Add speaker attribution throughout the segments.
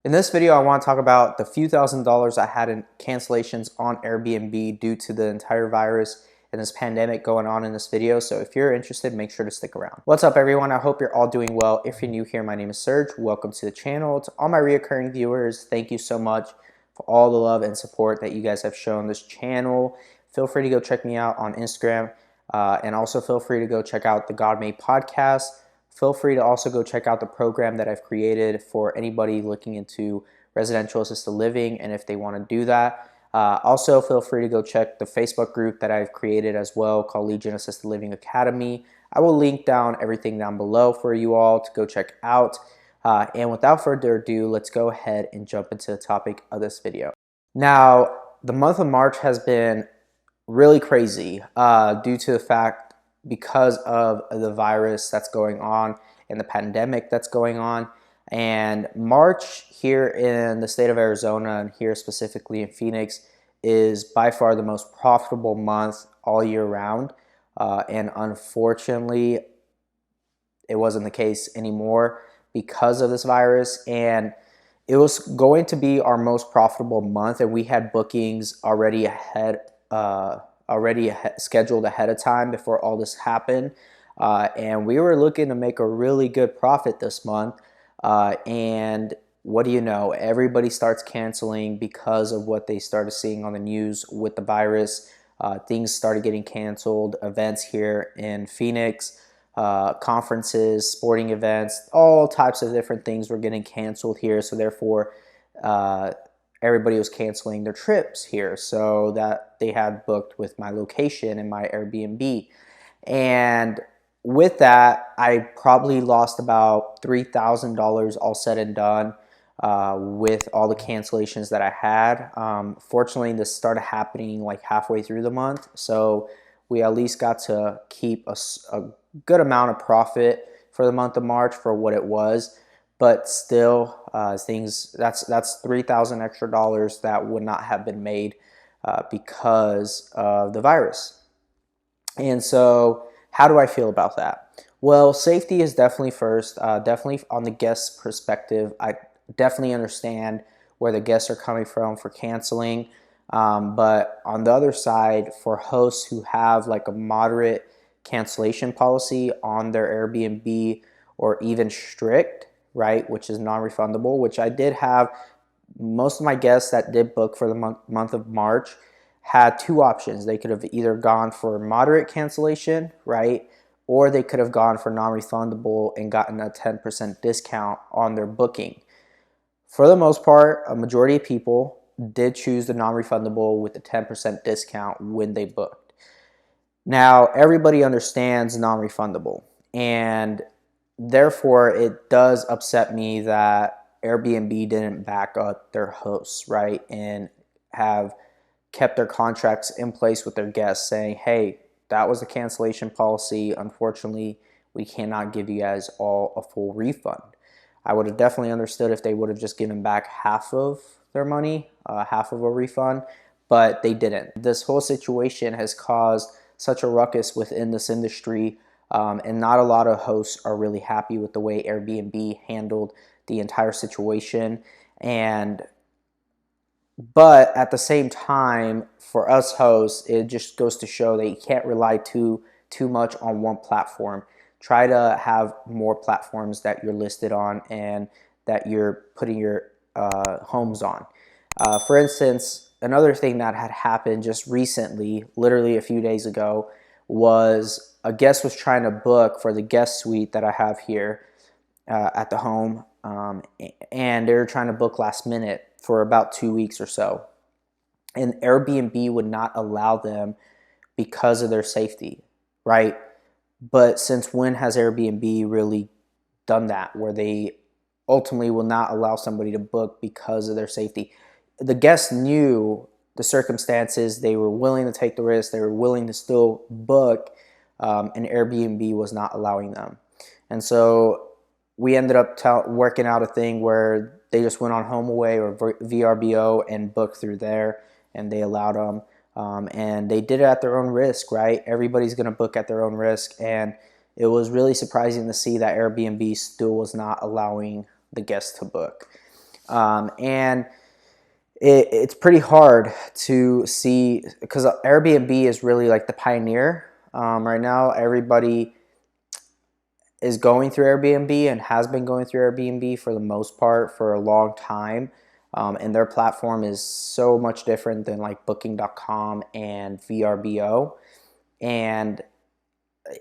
Speaker 1: In this video, I want to talk about the few $1,000s I had in cancellations on Airbnb due to the entire virus and this pandemic going on in this video. So if you're interested, make sure to stick around. What's up, everyone? I hope you're all doing well. If you're new here, my name is Serge. Welcome to the channel. To all my reoccurring viewers, thank you so much for all the love and support that you guys have shown this channel. Feel free to go check me out on Instagram, and also feel free to go check out the God Made podcast. Feel free to also go check out the program that I've created for anybody looking into residential assisted living, and if they want to do that. Also, feel free to go check the Facebook group that I've created as well called Legion Assisted Living Academy. I will link down everything down below for you all to go check out. And without further ado, let's go ahead and jump into the topic of this video. Now, the month of March has been really crazy due to the fact because of the virus that's going on and the pandemic that's going on. And March here in the state of Arizona, and here specifically in Phoenix, is by far the most profitable month all year round. And unfortunately, it wasn't the case anymore because of this virus. And it was going to be our most profitable month, and we had bookings already scheduled ahead of time before all this happened, and we were looking to make a really good profit this month. And what do you know, everybody starts canceling because of what they started seeing on the news with the virus. Things started getting canceled, events here in Phoenix, conferences, sporting events, all types of different things were getting canceled here. So therefore everybody was canceling their trips here, so that they had booked with my location and my Airbnb. And with that, I probably lost about $3,000 all said and done with all the cancellations that I had. Fortunately, this started happening like halfway through the month, so we at least got to keep a good amount of profit for the month of March for what it was. But still, that's $3,000 extra dollars that would not have been made because of the virus. And so, how do I feel about that? Well, safety is definitely first. Definitely on the guest perspective, I definitely understand where the guests are coming from for canceling. But on the other side, for hosts who have like a moderate cancellation policy on their Airbnb, or even strict, right, which is non-refundable, which I did have. Most of my guests that did book for the month of March had two options. They could have either gone for moderate cancellation, right, or they could have gone for non-refundable and gotten a 10% discount on their booking. For the most part, a majority of people did choose the non-refundable with the 10% discount when they booked. Now, everybody understands non-refundable, and therefore, it does upset me that Airbnb didn't back up their hosts, right, and have kept their contracts in place with their guests saying, hey, that was the cancellation policy. Unfortunately, we cannot give you guys all a full refund. I would have definitely understood if they would have just given back half of their money, half of a refund, but they didn't. This whole situation has caused such a ruckus within this industry. And not a lot of hosts are really happy with the way Airbnb handled the entire situation. But at the same time, for us hosts, it just goes to show that you can't rely too much on one platform. Try to have more platforms that you're listed on and that you're putting your homes on. For instance, another thing that had happened just recently, literally a few days ago, was a guest was trying to book for the guest suite that I have here at the home, and they were trying to book last minute for about 2 weeks or so. And Airbnb would not allow them because of their safety, right? But since when has Airbnb really done that, where they ultimately will not allow somebody to book because of their safety? The guests knew the circumstances, they were willing to take the risk, they were willing to still book, and Airbnb was not allowing them. And so we ended up working out a thing where they just went on HomeAway or VRBO and booked through there, and they allowed them. And they did it at their own risk, right? Everybody's going to book at their own risk, and it was really surprising to see that Airbnb still was not allowing the guests to book. And it's pretty hard to see because Airbnb is really like the pioneer. Right now, everybody is going through Airbnb and has been going through Airbnb for the most part for a long time. And their platform is so much different than like booking.com and VRBO. And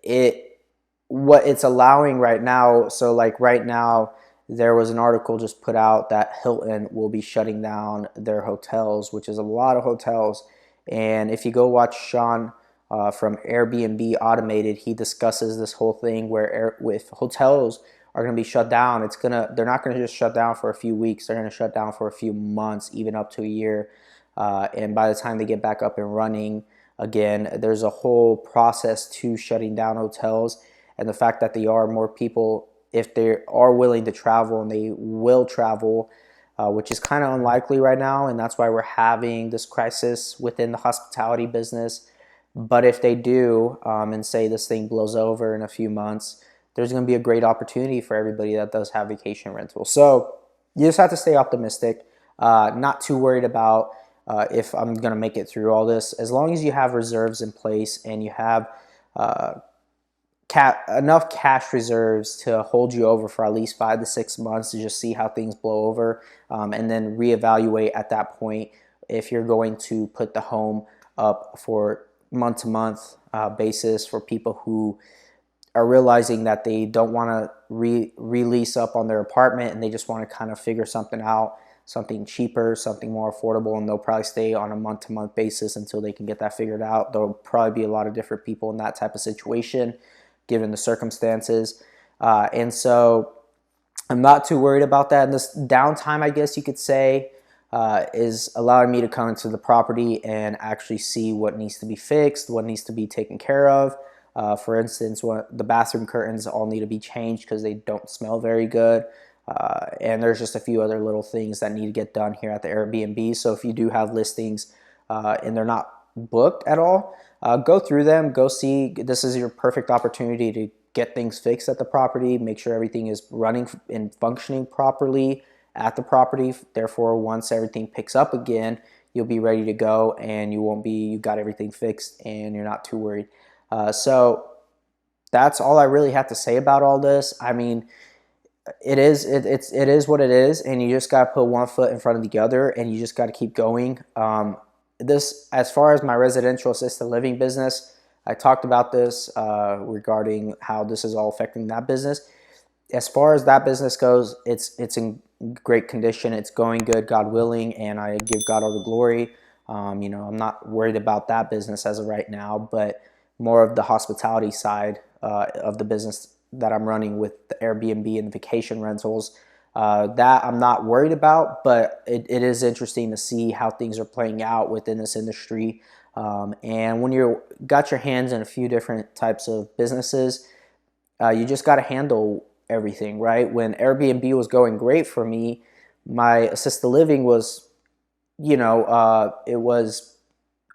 Speaker 1: it what it's allowing right now, so like right now there was an article just put out that Hilton will be shutting down their hotels, which is a lot of hotels. And if you go watch Sean from Airbnb Automated, he discusses this whole thing where with hotels are going to be shut down, they're not going to just shut down for a few weeks, they're going to shut down for a few months, even up to a year. And by the time they get back up and running again, there's a whole process to shutting down hotels. And the fact that there are more people, if they are willing to travel, and they will travel, which is kind of unlikely right now, and that's why we're having this crisis within the hospitality business. But if they do, and say this thing blows over in a few months, there's going to be a great opportunity for everybody that does have vacation rentals. So you just have to stay optimistic, not too worried about if I'm going to make it through all this. As long as you have reserves in place and you have uh, enough cash reserves to hold you over for at least 5 to 6 months to just see how things blow over, and then reevaluate at that point if you're going to put the home up for month-to-month basis for people who are realizing that they don't want to release up on their apartment and they just want to kind of figure something out, something cheaper, something more affordable, and they'll probably stay on a month-to-month basis until they can get that figured out. There'll probably be a lot of different people in that type of situation given the circumstances. And so I'm not too worried about that. And this downtime, I guess you could say, is allowing me to come into the property and actually see what needs to be fixed, what needs to be taken care of. For instance, the bathroom curtains all need to be changed because they don't smell very good. And there's just a few other little things that need to get done here at the Airbnb. So if you do have listings and they're not booked at all, go through them, go see. This is your perfect opportunity to get things fixed at the property, make sure everything is running and functioning properly at the property. Therefore, once everything picks up again, you'll be ready to go and you got everything fixed and you're not too worried. So that's all I really have to say about all this. I mean, it is what it is, and you just got to put one foot in front of the other, and you just got to keep going. This, as far as my residential assisted living business, I talked about this regarding how this is all affecting that business. As far as that business goes, it's in great condition. It's going good, God willing, and I give God all the glory. I'm not worried about that business as of right now, but more of the hospitality side of the business that I'm running with the Airbnb and vacation rentals. That I'm not worried about, but it is interesting to see how things are playing out within this industry. And when you got your hands in a few different types of businesses, you just got to handle everything, right? When Airbnb was going great for me, my assisted living was, it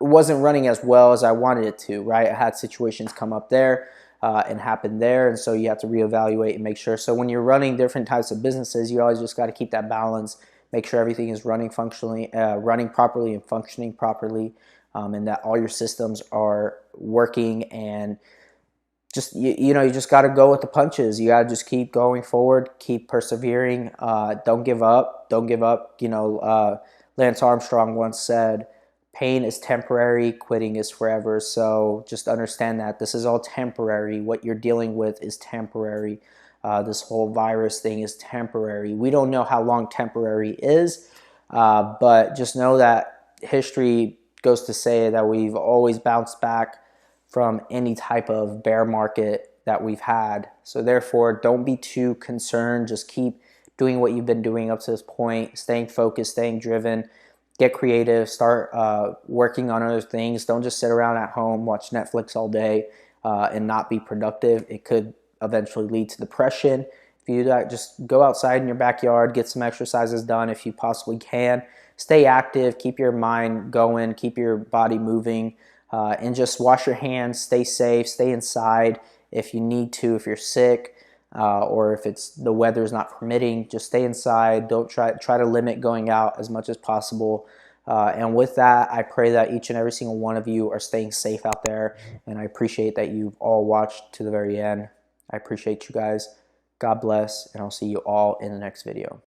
Speaker 1: wasn't running as well as I wanted it to, right? I had situations come up there and happen there, and so you have to reevaluate and make sure. So when you're running different types of businesses, you always just got to keep that balance, make sure everything is running properly and functioning properly, and that all your systems are working. And just you just got to go with the punches. You got to just keep going forward, keep persevering. Don't give up. Don't give up. Lance Armstrong once said, pain is temporary, quitting is forever. So just understand that this is all temporary. What you're dealing with is temporary. This whole virus thing is temporary. We don't know how long temporary is, but just know that history goes to say that we've always bounced back from any type of bear market that we've had. So therefore, don't be too concerned. Just keep doing what you've been doing up to this point, staying focused, staying driven. Get creative, start working on other things. Don't just sit around at home, watch Netflix all day, and not be productive. It could eventually lead to depression. If you do that, just go outside in your backyard, get some exercises done if you possibly can. Stay active, keep your mind going, keep your body moving, and just wash your hands, stay safe, stay inside if you need to, if you're sick. or if it's the weather is not permitting, just stay inside. Don't try to limit going out as much as possible. And with that, I pray that each and every single one of you are staying safe out there. And I appreciate that you've all watched to the very end. I appreciate you guys. God bless, and I'll see you all in the next video.